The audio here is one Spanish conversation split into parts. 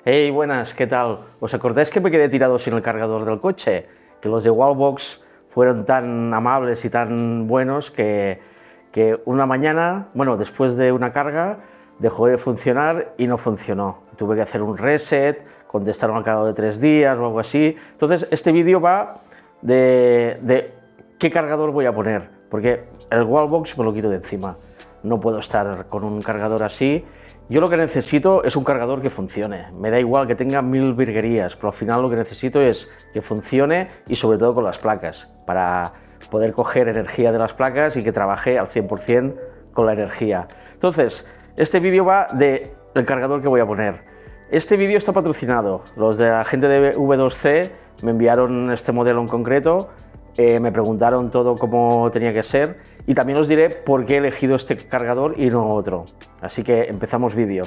Hey, buenas, ¿qué tal? ¿Os acordáis que me quedé tirado sin el cargador del coche? Que los de Wallbox fueron tan amables y tan buenos que una mañana, bueno, después de una carga, dejó de funcionar y no funcionó. Tuve que hacer un reset, contestaron al cabo de 3 días o algo así. Entonces, este vídeo va de qué cargador voy a poner, porque el Wallbox me lo quito de encima. No puedo estar con un cargador así. Yo lo que necesito es un cargador que funcione. Me da igual que tenga 1000 virguerías, pero al final lo que necesito es que funcione y sobre todo con las placas, para poder coger energía de las placas y que trabaje al 100% con la energía. Entonces, este vídeo va del cargador que voy a poner. Este vídeo está patrocinado. Los de la gente de V2C me enviaron este modelo en concreto. Me preguntaron todo cómo tenía que ser y también os diré por qué he elegido este cargador y no otro. Así que empezamos vídeo.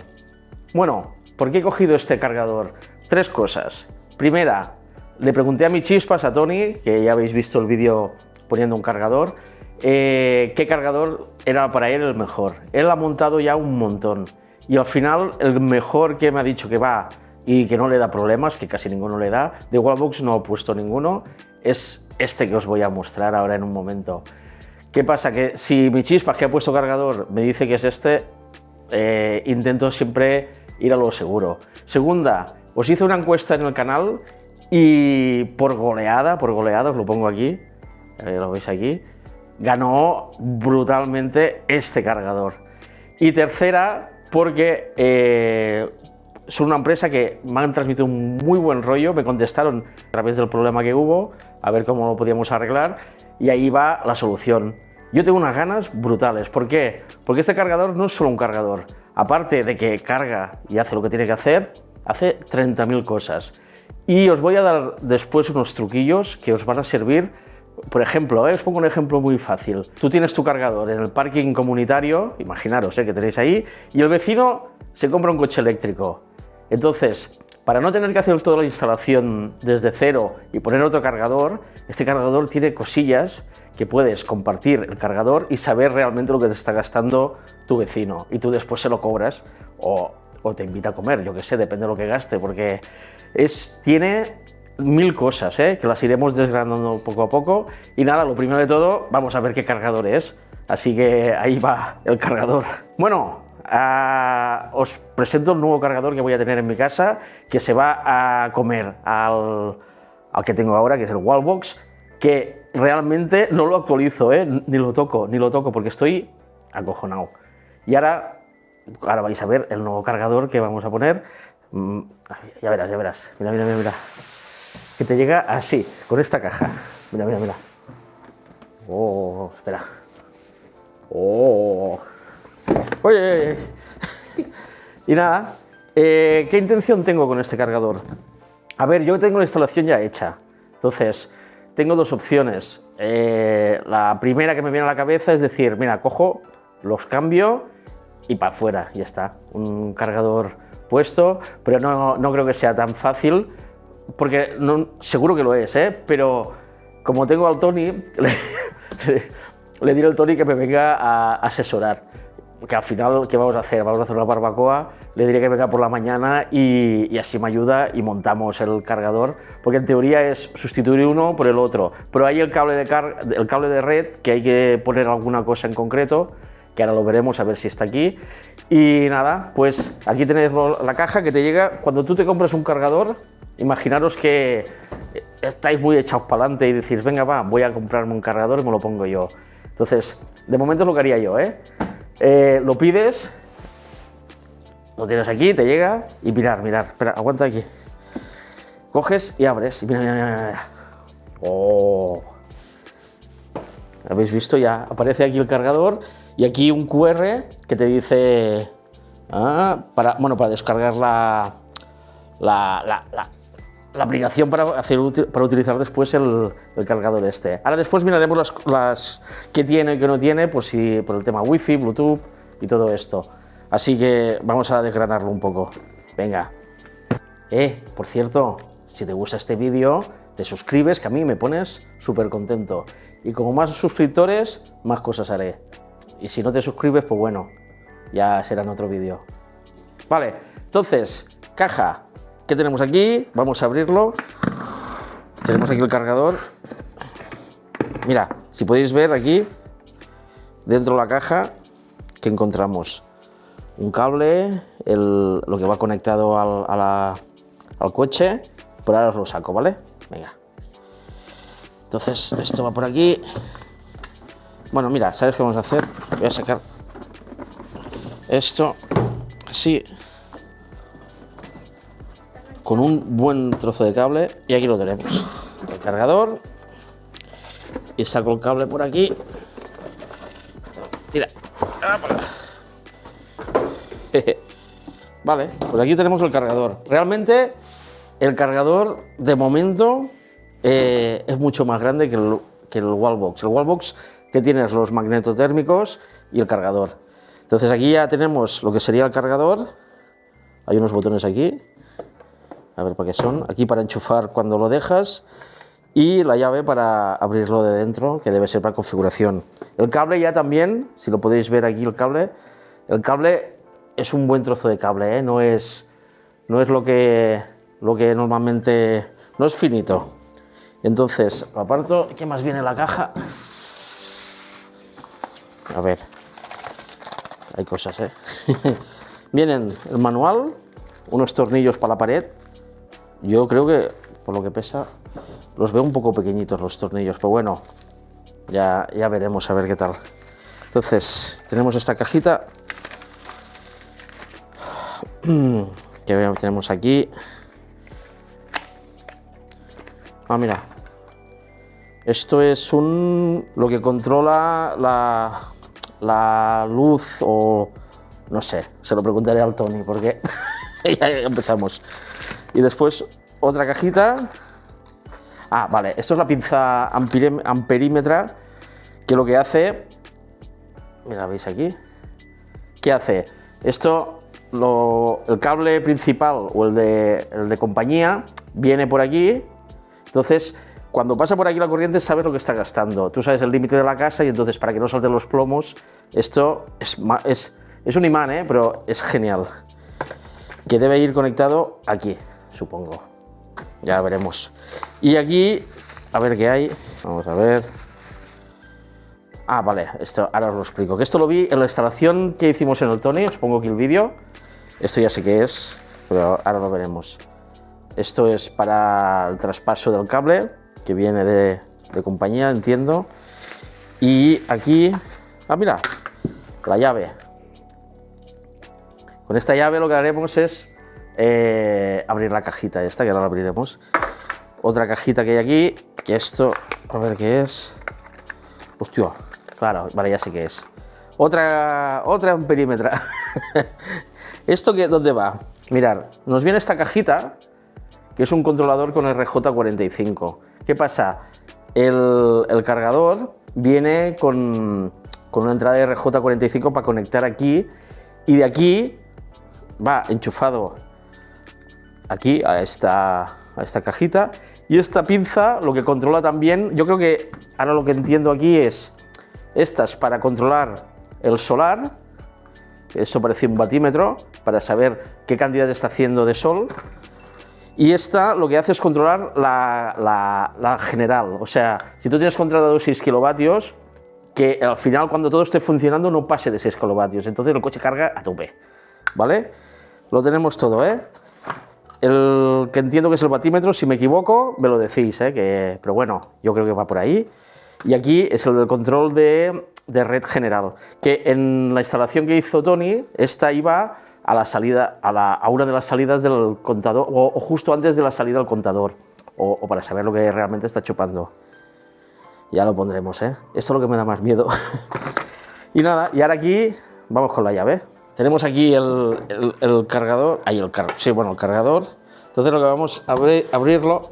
Bueno, ¿por qué he cogido este cargador? 3 cosas. Primera, le pregunté a mi chispas, a Tony, que ya habéis visto el vídeo poniendo un cargador, qué cargador era para él el mejor. Él ha montado ya un montón y al final el mejor que me ha dicho que va y que no le da problemas, que casi ninguno le da, de Wallbox no he puesto ninguno, es este que os voy a mostrar ahora en un momento. ¿Qué pasa? Que si mi chispas que ha puesto cargador me dice que es este, intento siempre ir a lo seguro. Segunda, os hice una encuesta en el canal y por goleada, os lo pongo aquí, lo veis aquí, ganó brutalmente este cargador. Y tercera, porque son una empresa que me han transmitido un muy buen rollo, me contestaron a través del problema que hubo, a ver cómo lo podíamos arreglar, y ahí va la solución. Yo tengo unas ganas brutales. ¿Por qué? Porque este cargador no es solo un cargador. Aparte de que carga y hace lo que tiene que hacer, hace 30.000 cosas. Y os voy a dar después unos truquillos que os van a servir. Por ejemplo, os pongo un ejemplo muy fácil. Tú tienes tu cargador en el parking comunitario, imaginaros que tenéis ahí, y el vecino se compra un coche eléctrico. Entonces, para no tener que hacer toda la instalación desde cero y poner otro cargador, este cargador tiene cosillas que puedes compartir el cargador y saber realmente lo que te está gastando tu vecino. Y tú después se lo cobras o te invita a comer, yo qué sé, depende de lo que gaste, porque tiene 1000 cosas, que las iremos desgranando poco a poco. Y nada, lo primero de todo, vamos a ver qué cargador es. Así que ahí va el cargador. Bueno, os presento el nuevo cargador que voy a tener en mi casa, que se va a comer al que tengo ahora, que es el Wallbox, que realmente no lo actualizo, ni lo toco, porque estoy acojonado. Y ahora vais a ver el nuevo cargador que vamos a poner. Ya verás, mira. Que te llega así, con esta caja. Mira. Oh, espera. Oh. Oye. Y nada, ¿qué intención tengo con este cargador? A ver, yo tengo la instalación ya hecha, entonces tengo 2 opciones. La primera que me viene a la cabeza es decir, mira, cojo, los cambio y para afuera, ya está, un cargador puesto, pero no creo que sea tan fácil, porque seguro que lo es, pero como tengo al Tony, le diré al Tony que me venga a asesorar. Que al final, ¿qué vamos a hacer? Vamos a hacer una barbacoa, le diré que venga por la mañana y así me ayuda y montamos el cargador, porque en teoría es sustituir uno por el otro, pero hay el cable de red que hay que poner alguna cosa en concreto, que ahora lo veremos a ver si está aquí. Y nada, pues aquí tenéis la caja que te llega. Cuando tú te compras un cargador, imaginaros que estáis muy echados para adelante y decís, venga va, voy a comprarme un cargador y me lo pongo yo. Entonces, de momento es lo que haría yo, lo pides, lo tienes aquí, te llega y mirar, espera, aguanta aquí. Coges y abres y mira. Oh. ¿Habéis visto? Ya aparece aquí el cargador y aquí un QR que te dice para descargar la aplicación para utilizar después el cargador este. Ahora después miraremos las que tiene y que no tiene, pues si por el tema Wi-Fi, Bluetooth y todo esto. Así que vamos a desgranarlo un poco. Venga. Por cierto, si te gusta este vídeo, te suscribes, que a mí me pones súper contento. Y como más suscriptores, más cosas haré. Y si no te suscribes, pues bueno, ya será en otro vídeo. Vale, entonces, caja. ¿qué tenemos aquí? Vamos a abrirlo. Tenemos aquí el cargador. Mira, si podéis ver aquí, dentro de la caja, ¿qué encontramos? Un cable, lo que va conectado al coche, pero ahora os lo saco, ¿vale? Venga. Entonces, esto va por aquí. Bueno, mira, ¿sabes qué vamos a hacer? Voy a sacar esto así, con un buen trozo de cable, y aquí lo tenemos. El cargador. Y saco el cable por aquí. Tira. Vale, pues aquí tenemos el cargador. Realmente el cargador de momento es mucho más grande que el Wallbox. El Wallbox que tienes los magnetotérmicos y el cargador. Entonces aquí ya tenemos lo que sería el cargador. Hay unos botones aquí. A ver para qué son. Aquí para enchufar cuando lo dejas. Y la llave para abrirlo de dentro, que debe ser para configuración. El cable ya también, si lo podéis ver aquí el cable es un buen trozo de cable, ¿eh? No es lo que normalmente, no es finito. Entonces, lo aparto. ¿Qué más viene en la caja? A ver, hay cosas, ¿eh? Vienen el manual, unos tornillos para la pared. Yo creo que, por lo que pesa, los veo un poco pequeñitos los tornillos, pero bueno, ya veremos a ver qué tal. Entonces, tenemos esta cajita que tenemos aquí. Ah, mira, esto es lo que controla la luz, o no sé, se lo preguntaré al Tony porque ya empezamos. Y después otra cajita. Ah, vale, esto es la pinza amperímetra, que lo que hace, mira, ¿veis aquí? ¿Qué hace? Esto, el cable principal o el de compañía viene por aquí. Entonces, cuando pasa por aquí la corriente, sabes lo que está gastando. Tú sabes el límite de la casa, y entonces, para que no salten los plomos, esto es un imán, ¿eh? Pero es genial. Que debe ir conectado aquí, supongo. Ya veremos. Y aquí, a ver qué hay. Vamos a ver. Ah, vale, esto ahora os lo explico. Que esto lo vi en la instalación que hicimos en el Tony. Os pongo aquí el vídeo. Esto ya sé qué es, pero ahora lo veremos. Esto es para el traspaso del cable, que viene de compañía, entiendo. Y aquí, ah, mira, la llave. Con esta llave lo que haremos es abrir la cajita esta, que ahora la abriremos. Otra cajita que hay aquí, que esto, a ver qué es. Hostia, claro, vale, ya sé qué es. Otra amperímetra. ¿Esto dónde va? Mirad, nos viene esta cajita, que es un controlador con RJ45. ¿Qué pasa? El cargador viene con una entrada de RJ45 para conectar aquí, y de aquí va enchufado aquí a esta cajita, y esta pinza lo que controla también, yo creo que ahora lo que entiendo aquí es, estas para controlar el solar, esto parece un batímetro para saber qué cantidad está haciendo de sol, y esta lo que hace es controlar la general, o sea, si tú tienes contratado 6 kilovatios, que al final cuando todo esté funcionando no pase de 6 kilovatios, entonces el coche carga a tope, ¿vale? Lo tenemos todo, ¿eh? El que entiendo que es el batímetro, si me equivoco, me lo decís, pero bueno, yo creo que va por ahí. Y aquí es el del control de red general, que en la instalación que hizo Tony, esta iba a la salida, a una de las salidas del contador, o justo antes de la salida del contador, o para saber lo que realmente está chupando. Ya lo pondremos, Esto es lo que me da más miedo. Y nada, y ahora aquí vamos con la llave. Tenemos aquí el cargador, el cargador. Entonces lo que vamos a abrirlo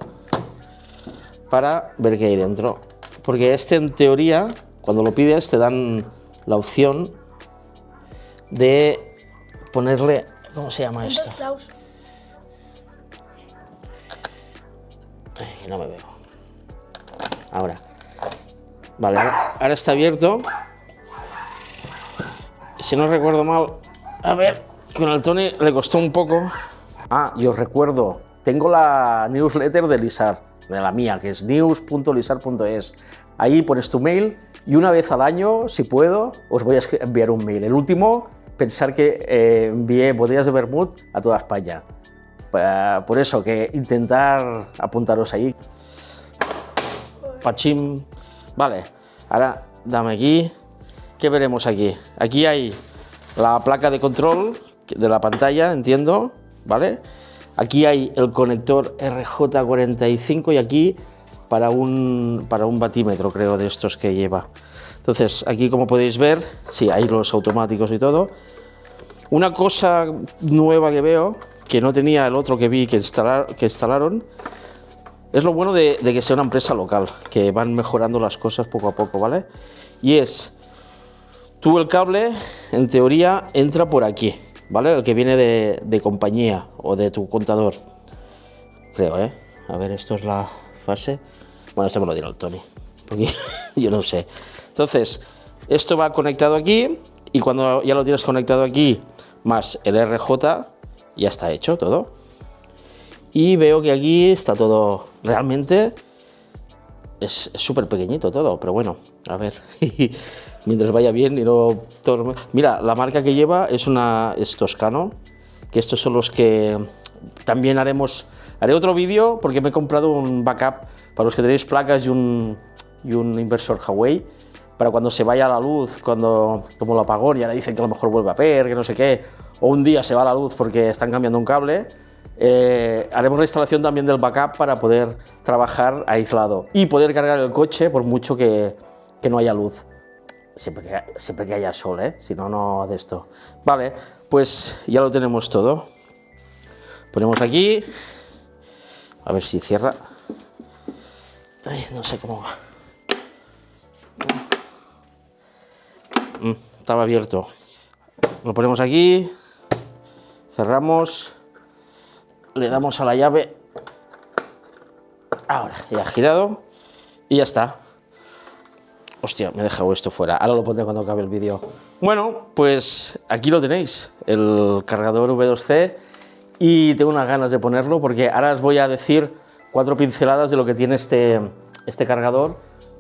para ver qué hay dentro. Porque en teoría, cuando lo pides, te dan la opción de ponerle, ¿cómo se llama esto? Ay, que no me veo. Ahora. Vale, ahora está abierto. Si no recuerdo mal, a ver, con el Tony le costó un poco Ah, y os recuerdo, tengo la newsletter de Lizar, de la mía, que es news.lizar.es. Ahí pones tu mail y una vez al año, si puedo, os voy a enviar un mail. El último, pensar que envié botellas de vermut a toda España. Por eso, que intentar apuntaros ahí. Pachim. Vale, ahora dame aquí. ¿Qué veremos aquí? Aquí hay la placa de control de la pantalla, entiendo, ¿vale? Aquí hay el conector RJ45 y aquí para un batímetro, creo, de estos que lleva. Entonces, aquí como podéis ver, sí, hay los automáticos y todo. Una cosa nueva que veo, que no tenía el otro que vi que instalaron, es lo bueno de que sea una empresa local, que van mejorando las cosas poco a poco, ¿vale? Y es, tú el cable, en teoría, entra por aquí, ¿vale? El que viene de compañía o de tu contador, creo, ¿eh? A ver, esto es la fase. Bueno, esto me lo dirá el Tony, porque yo no sé. Entonces, esto va conectado aquí y cuando ya lo tienes conectado aquí, más el RJ, ya está hecho todo. Y veo que aquí está todo, realmente es súper pequeñito todo, pero bueno, a ver, mientras vaya bien y no... Mira, la marca que lleva es Toscano, que estos son los que también haré otro vídeo porque me he comprado un backup para los que tenéis placas y un inversor Huawei, para cuando se vaya la luz, como el apagón y ahora dicen que a lo mejor vuelve a ver, que no sé qué, o un día se va la luz porque están cambiando un cable, haremos la instalación también del backup para poder trabajar aislado y poder cargar el coche por mucho que no haya luz, siempre que haya sol, si no, no de esto. Vale, pues ya lo tenemos todo. Ponemos aquí, a ver si cierra. Ay, no sé cómo va. Estaba abierto. Lo ponemos aquí, cerramos, le damos a la llave, ahora ya ha girado y ya está. Hostia, me he dejado esto fuera, ahora lo pondré cuando acabe el vídeo. Bueno, pues aquí lo tenéis, el cargador V2C, y tengo unas ganas de ponerlo porque ahora os voy a decir 4 pinceladas de lo que tiene este cargador,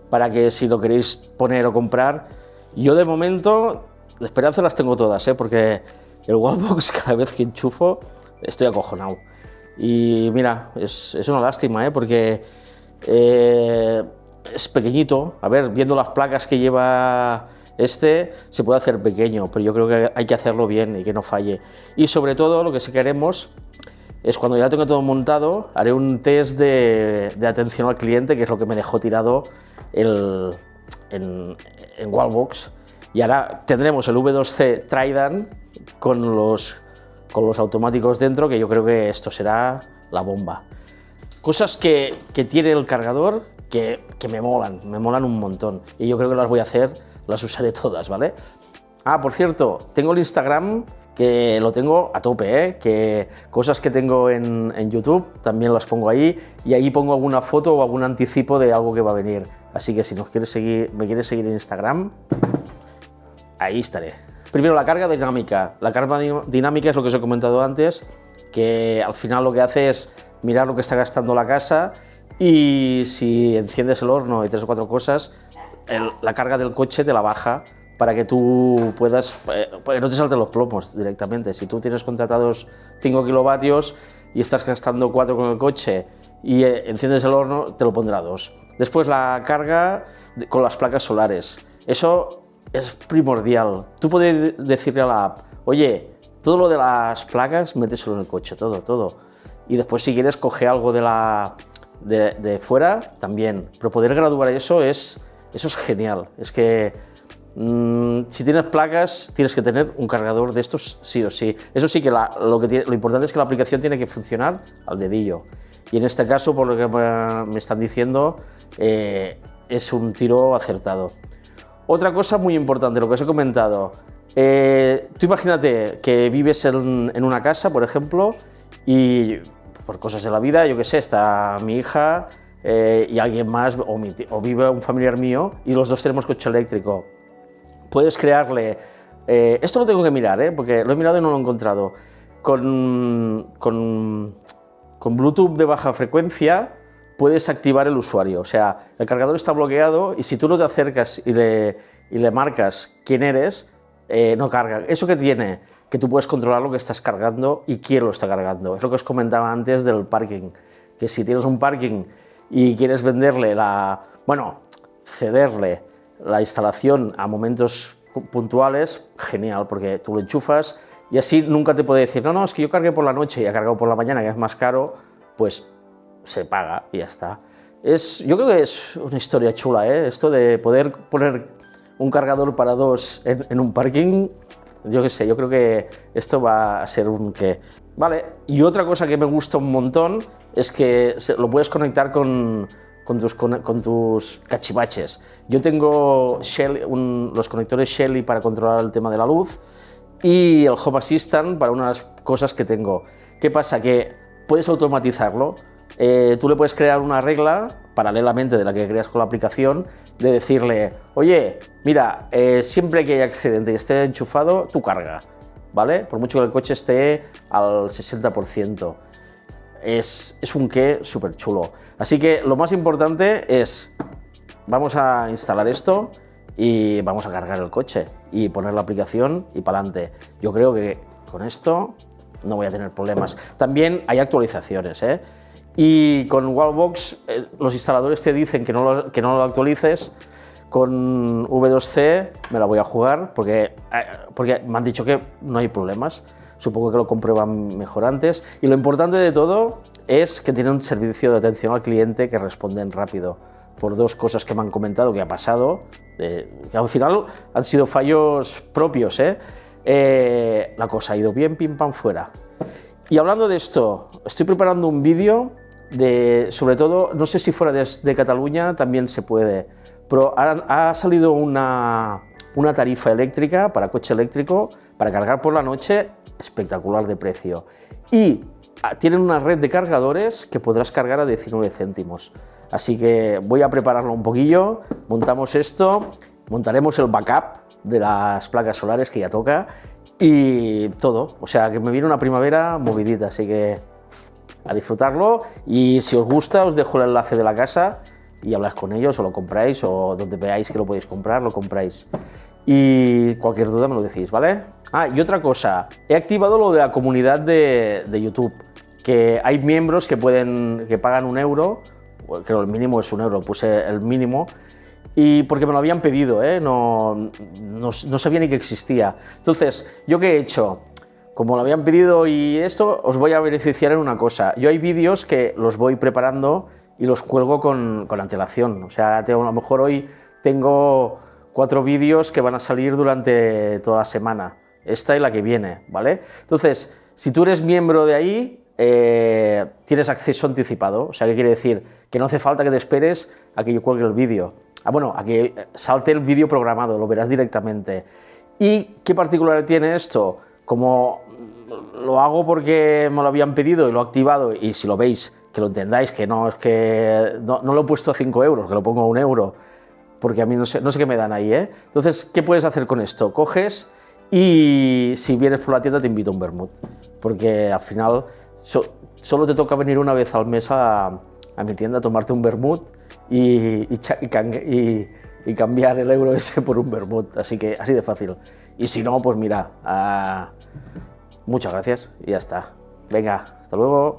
para que si lo queréis poner o comprar. Yo de momento, de esperanza las tengo todas, porque el Wallbox cada vez que enchufo estoy acojonado. Y mira, es una lástima, porque es pequeñito. A ver, viendo las placas que lleva se puede hacer pequeño, pero yo creo que hay que hacerlo bien y que no falle. Y sobre todo lo que sí queremos es, cuando ya tengo todo montado, haré un test de atención al cliente, que es lo que me dejó tirado en Wallbox, y ahora tendremos el V2C Trident con los automáticos dentro, que yo creo que esto será la bomba. Cosas que tiene el cargador que me molan un montón, y yo creo que las voy a hacer, las usaré todas, ¿vale? Ah, por cierto, tengo el Instagram, que lo tengo a tope, que cosas que tengo en YouTube también las pongo ahí, y ahí pongo alguna foto o algún anticipo de algo que va a venir. Así que si me quieres seguir en Instagram, ahí estaré. Primero, la carga dinámica. La carga dinámica es lo que os he comentado antes, que al final lo que hace es mirar lo que está gastando la casa, y si enciendes el horno y 3 o 4 cosas, la carga del coche te la baja, para que tú puedas, que no te salten los plomos directamente. Si tú tienes contratados 5 kilovatios y estás gastando 4 con el coche y enciendes el horno, te lo pondrá 2. Después, la carga con las placas solares. Eso es primordial. Tú puedes decirle a la app, oye, todo lo de las placas, méteselo en el coche, todo. Y después, si quieres, coge algo de fuera también. Pero poder graduar eso es genial. Es que si tienes placas, tienes que tener un cargador de estos sí o sí. Eso sí, que lo importante es que la aplicación tiene que funcionar al dedillo. Y en este caso, por lo que me están diciendo, es un tiro acertado. Otra cosa muy importante, lo que os he comentado. Tú imagínate que vives en una casa, por ejemplo, y por cosas de la vida, yo qué sé, está mi hija y alguien más, o vive un familiar mío, y los dos tenemos coche eléctrico. Puedes crearle, esto lo tengo que mirar, porque lo he mirado y no lo he encontrado, con Bluetooth de baja frecuencia puedes activar el usuario, o sea, el cargador está bloqueado y si tú no te acercas y le marcas quién eres, no carga. ¿Eso que tiene? Que tú puedes controlar lo que estás cargando y quién lo está cargando. Es lo que os comentaba antes del parking, que si tienes un parking y quieres venderle cederle la instalación a momentos puntuales, genial, porque tú lo enchufas y así nunca te puede decir, no, es que yo cargué por la noche y he cargado por la mañana, que es más caro, pues se paga y ya está. Yo creo que es una historia chula, esto de poder poner un cargador para dos en un parking. Yo qué sé, yo creo que esto va a ser un qué. Vale, y otra cosa que me gusta un montón es que lo puedes conectar con tus cachivaches. Yo tengo los conectores Shelly para controlar el tema de la luz y el Home Assistant para unas cosas que tengo. ¿Qué pasa? Que puedes automatizarlo. Tú le puedes crear una regla, paralelamente de la que creas con la aplicación, de decirle, oye, mira, siempre que haya excedente y esté enchufado, tú carga, ¿vale? Por mucho que el coche esté al 60%. Es un qué súper chulo. Así que lo más importante es, vamos a instalar esto y vamos a cargar el coche y poner la aplicación y para adelante. Yo creo que con esto no voy a tener problemas. También hay actualizaciones, y con Wallbox los instaladores te dicen que no lo actualices. Con V2C me la voy a jugar porque me han dicho que no hay problemas. Supongo que lo comprueban mejor antes. Y lo importante de todo es que tiene un servicio de atención al cliente que responden rápido. Por dos cosas que me han comentado que ha pasado, que al final han sido fallos propios. La cosa ha ido bien, pim pam fuera. Y hablando de esto, estoy preparando un vídeo sobre todo, no sé si fuera de Cataluña también se puede, pero ha salido una tarifa eléctrica para coche eléctrico, para cargar por la noche, espectacular de precio. Y tienen una red de cargadores que podrás cargar a 19 céntimos. Así que voy a prepararlo un poquillo, montamos esto, montaremos el backup de las placas solares que ya toca y todo. O sea que me viene una primavera movidita, así que a disfrutarlo, y si os gusta os dejo el enlace de la casa y habláis con ellos o lo compráis, o donde veáis que lo podéis comprar, lo compráis. Y cualquier duda me lo decís, ¿vale? Y otra cosa, he activado lo de la comunidad de YouTube, que hay miembros que pagan 1 euro, creo el mínimo es 1 euro, puse el mínimo, y porque me lo habían pedido, no sabía ni que existía. Entonces, ¿yo qué he hecho? Como lo habían pedido y esto, os voy a beneficiar en una cosa. Yo hay vídeos que los voy preparando y los cuelgo con antelación. O sea, a lo mejor hoy tengo 4 vídeos que van a salir durante toda la semana. Esta y la que viene, ¿vale? Entonces, si tú eres miembro de ahí, tienes acceso anticipado. O sea, ¿qué quiere decir? Que no hace falta que te esperes a que yo cuelgue el vídeo. A que salte el vídeo programado, lo verás directamente. ¿Y qué particularidad tiene esto? Como lo hago porque me lo habían pedido y lo he activado, y si lo veis, que lo entendáis, que no lo he puesto a 5 euros, que lo pongo a 1 euro, porque a mí no sé qué me dan ahí, Entonces, ¿qué puedes hacer con esto? Coges y si vienes por la tienda te invito a un vermut, porque al final solo te toca venir una vez al mes a mi tienda a tomarte un vermut y cambiar el euro ese por un vermut, así de fácil. Y si no, pues mira, muchas gracias y ya está. Venga, hasta luego.